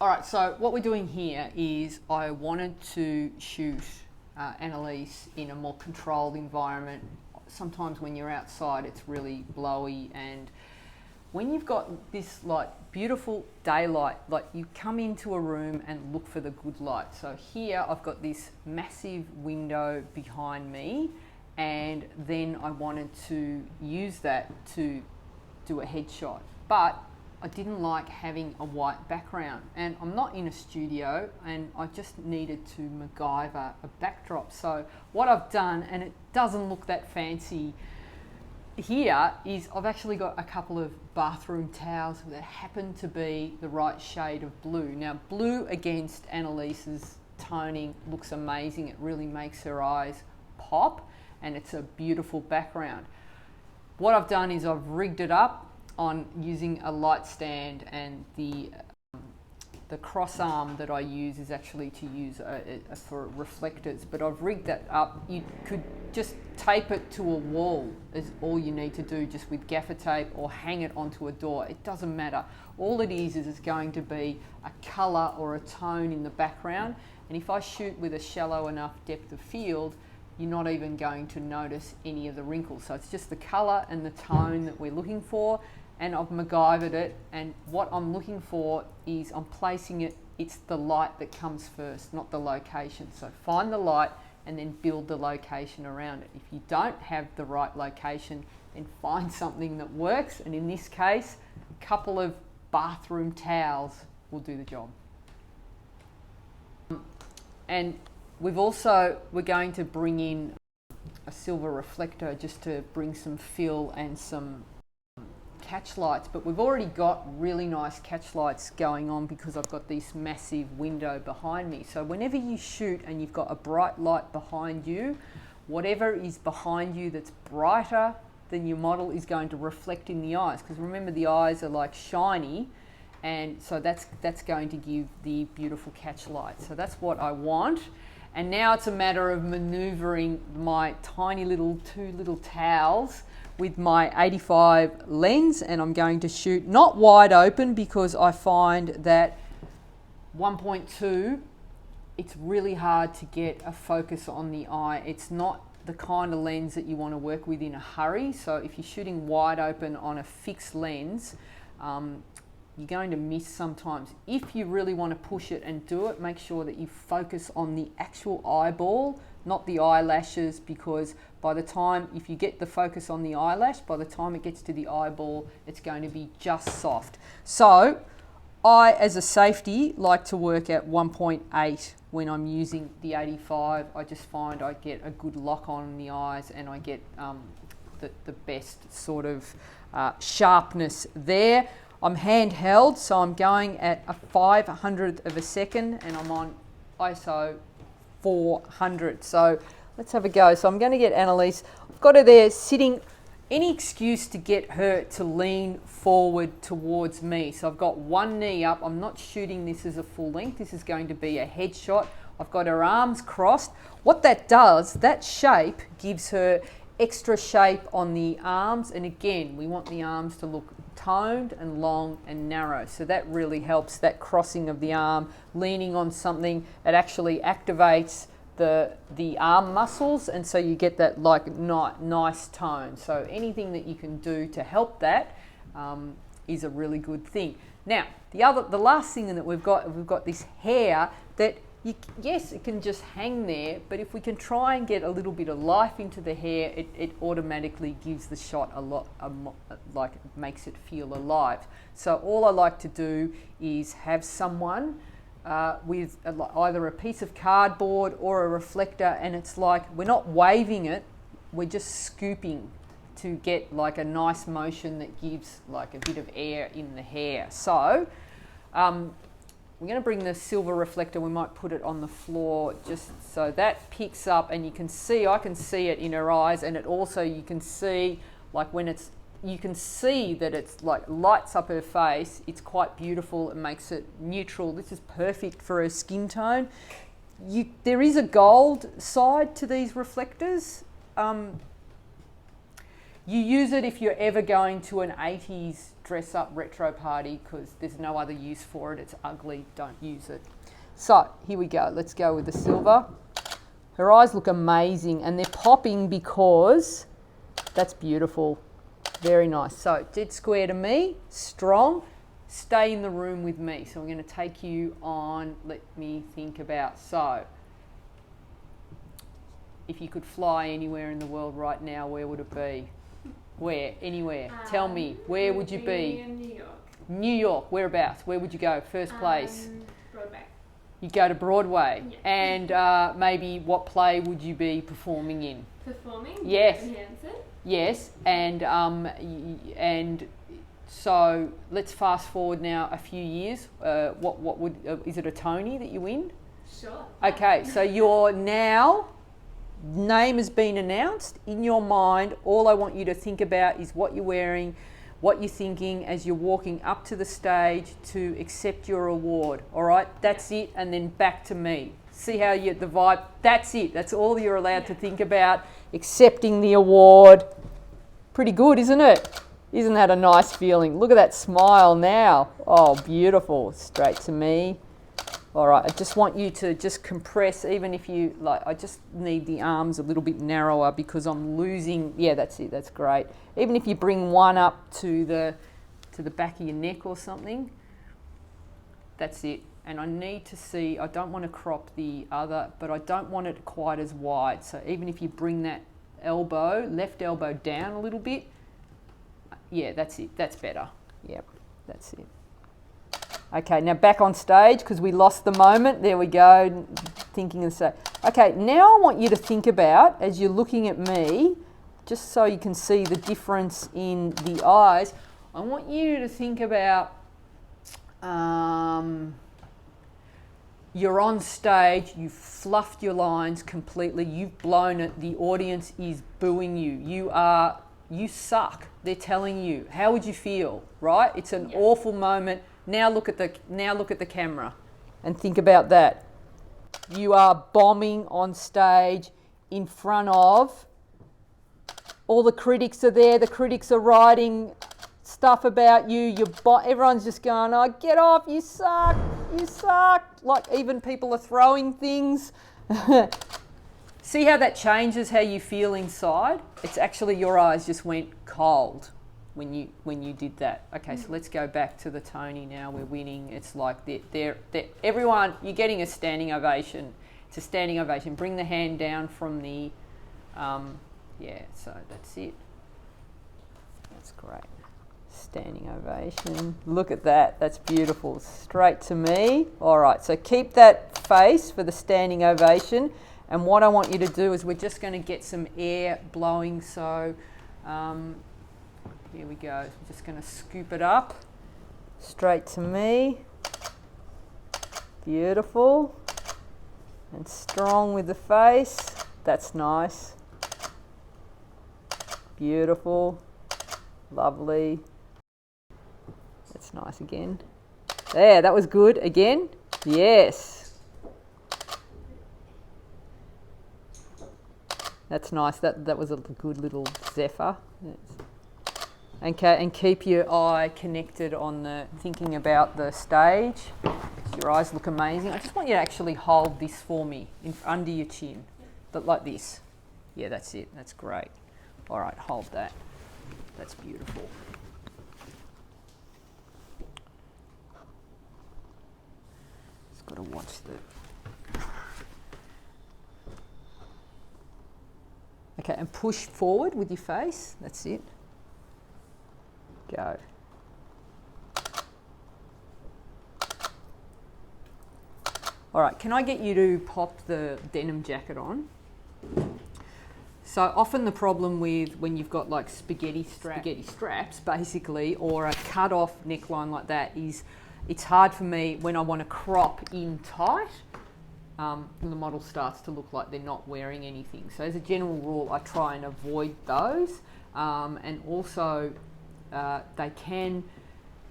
All right, so what we're doing here is I wanted to shoot Annalise in a more controlled environment. Sometimes when you're outside it's really blowy, and when you've got this like beautiful daylight, like you come into a room and look for the good light. So here I've got this massive window behind me, and then I wanted to use that to do a headshot. But I didn't like having a white background, and I'm not in a studio, and I just needed to MacGyver a backdrop. So what I've done, and it doesn't look that fancy here, is I've actually got a couple of bathroom towels that happen to be the right shade of blue. Now blue against Annalise's toning looks amazing. It really makes her eyes pop, and it's a beautiful background. What I've done is I've rigged it up on using a light stand, and the cross arm that I use is actually to use for reflectors, but I've rigged that up. You could just tape it to a wall is all you need to do, just with gaffer tape, or hang it onto a door. It doesn't matter. All it is it's going to be a colour or a tone in the background, and if I shoot with a shallow enough depth of field, you're not even going to notice any of the wrinkles. So it's just the colour and the tone that we're looking for, and I've MacGyvered it, and what I'm looking for is I'm placing it, it's the light that comes first, not the location. So find the light and then build the location around it. If you don't have the right location, then find something that works, and in this case, a couple of bathroom towels will do the job. And we're going to bring in a silver reflector just to bring some fill and some catch lights, but we've already got really nice catch lights going on because I've got this massive window behind me. So whenever you shoot and you've got a bright light behind you, whatever is behind you that's brighter than your model is going to reflect in the eyes, because remember the eyes are like shiny, and so that's going to give the beautiful catch light. So that's what I want. And now it's a matter of maneuvering my tiny little two little towels with my 85 lens, and I'm going to shoot not wide open because I find that 1.2 it's really hard to get a focus on the eye. It's not the kind of lens that you want to work with in a hurry. So if you're shooting wide open on a fixed lens, you're going to miss sometimes. If you really want to push it and do it, make sure that you focus on the actual eyeball, not the eyelashes, because by the time, if you get the focus on the eyelash, by the time it gets to the eyeball, it's going to be just soft. So I, as a safety, like to work at 1.8 when I'm using the 85. I just find I get a good lock on the eyes, and I get the best sort of sharpness there. I'm handheld, so I'm going at a 500th of a second, and I'm on ISO 400. So let's have a go. So I'm going to get Annalise. I've got her there sitting, any excuse to get her to lean forward towards me. So I've got one knee up. I'm not shooting this as a full length. This is going to be a headshot. I've got her arms crossed. What that does, that shape gives her extra shape on the arms, and again, we want the arms to look toned and long and narrow. So that really helps, that crossing of the arm, leaning on something. It actually activates the arm muscles, and so you get that like nice tone. So anything that you can do to help that is a really good thing. Now the last thing that we've got this hair that yes, it can just hang there, but if we can try and get a little bit of life into the hair, it automatically gives the shot a lot, like it makes it feel alive. So all I like to do is have someone with either a piece of cardboard or a reflector, and it's like we're not waving it, we're just scooping to get like a nice motion that gives like a bit of air in the hair. So we're going to bring the silver reflector. We might put it on the floor just so that picks up, and you can see, I can see it in her eyes, and it also, you can see like when it's, you can see that it's like lights up her face. It's quite beautiful. It makes it neutral. This is perfect for her skin tone. There is a gold side to these reflectors. You use it if you're ever going to an 80s dress up retro party because there's no other use for it. It's ugly, don't use it. So here we go, let's go with the silver. Her eyes look amazing and they're popping because that's beautiful. Very nice. So dead square to me, strong. Stay in the room with me. So I'm going to take you on, let me think about. So if you could fly anywhere in the world right now, where would it be? Where? Anywhere. Tell me, where would you be? In New York. New York. Whereabouts? Where would you go? First place? Broadway. You'd go to Broadway. Yeah. And maybe what play would you be performing in? Performing? Yes. Hanson? Yes. And so let's fast forward now a few years. What would is it a Tony that you win? Sure. Okay, so you're now, name has been announced. In your mind, all I want you to think about is what you're wearing, what you're thinking as you're walking up to the stage to accept your award. All right, that's it, and then back to me. See how you the vibe. That's it. That's all you're allowed to think about. Accepting the award. Pretty good, isn't it? Isn't that a nice feeling? Look at that smile now. Oh, beautiful. Straight to me. All right, I just want you to just compress, even if you like, I just need the arms a little bit narrower because I'm losing, yeah, that's it, that's great. Even if you bring one up to the back of your neck or something, that's it. And I need to see, I don't want to crop the other, but I don't want it quite as wide. So even if you bring that elbow, left elbow down a little bit, yeah, that's it, that's better. Yep, that's it. Okay, now back on stage because we lost the moment. There we go, thinking of the stage. Okay, now I want you to think about, as you're looking at me, just so you can see the difference in the eyes, I want you to think about you're on stage, you've fluffed your lines completely, you've blown it, the audience is booing you. You suck, they're telling you. How would you feel, right? It's an awful moment. Now look at the camera and think about that. You are bombing on stage in front of all the critics are there. The critics are writing stuff about you. Everyone's just going, "Oh, get off! You suck! You suck!" Like even people are throwing things. See how that changes how you feel inside? It's actually your eyes just went cold when you did that. Okay, so let's go back to the Tony now. We're winning. It's like they're everyone, you're getting a standing ovation. It's a standing ovation. Bring the hand down from the, yeah, so that's it. That's great. Standing ovation. Look at that. That's beautiful. Straight to me. All right, so keep that face for the standing ovation. And what I want you to do is we're just going to get some air blowing. So here we go. I'm just going to scoop it up. Straight to me. Beautiful. And strong with the face. That's nice. Beautiful. Lovely. That's nice again. There, that was good. Again. Yes. That's nice. That was a good little zephyr. Yes. Okay, and keep your eye connected on the thinking about the stage. Your eyes look amazing. I just want you to actually hold this for me under your chin, but like this. Yeah, that's it. That's great. All right, hold that. That's beautiful. Just got to watch the. Okay, and push forward with your face. That's it. Go. All right, can I get you to pop the denim jacket on? So often the problem with when you've got like spaghetti straps basically, or a cut off neckline like that is it's hard for me when I want to crop in tight. The model starts to look like they're not wearing anything. So as a general rule, I try and avoid those. And also they can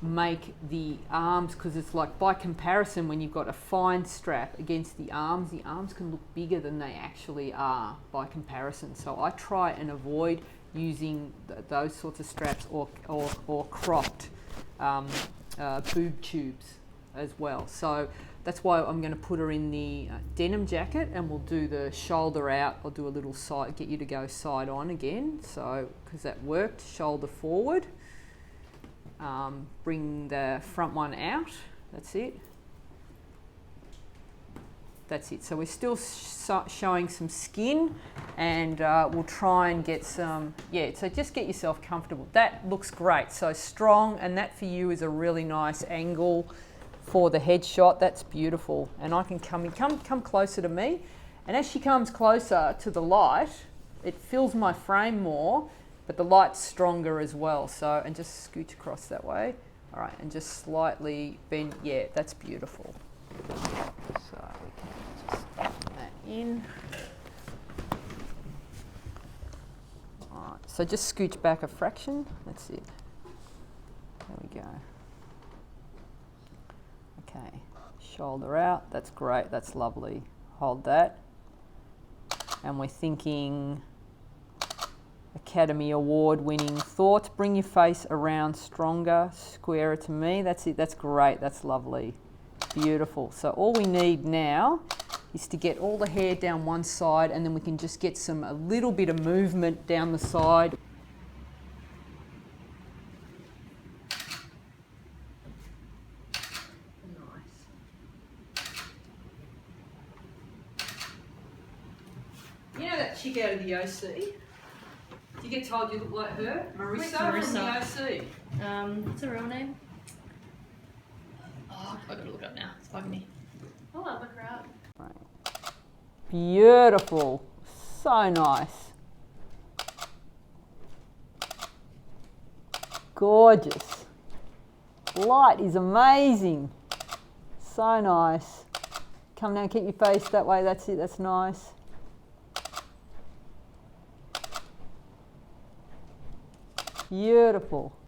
make the arms, because it's like by comparison when you've got a fine strap against the arms can look bigger than they actually are by comparison. So I try and avoid using those sorts of straps or cropped boob tubes as well. So that's why I'm going to put her in the denim jacket, and we'll do the shoulder out. I'll do a little side, get you to go side on again. So, because that worked, shoulder forward. Bring the front one out. That's it. That's it. So we're still showing some skin, and we'll try and get some, so just get yourself comfortable. That looks great. So strong, and that for you is a really nice angle for the headshot. That's beautiful. And I can come closer to me. And as she comes closer to the light, it fills my frame more, but the light's stronger as well. So, and just scooch across that way. All right, and just slightly bend. Yeah, that's beautiful. So we can just put that in. All right, so just scooch back a fraction. That's it. There we go. Okay, shoulder out. That's great. That's lovely. Hold that. And we're thinking Academy Award winning thoughts. Bring your face around stronger, squarer to me. That's it. That's great. That's lovely. Beautiful. So all we need now is to get all the hair down one side, and then we can just get a little bit of movement down the side. You know that chick out of the OC? Do you get told you look like her? Marissa from the OC. What's her real name? Oh, I've got to look it up now. It's bugging me. Oh, I'll look her up. Right. Beautiful. So nice. Gorgeous. Light is amazing. So nice. Come down, keep your face that way. That's it. That's nice. Beautiful.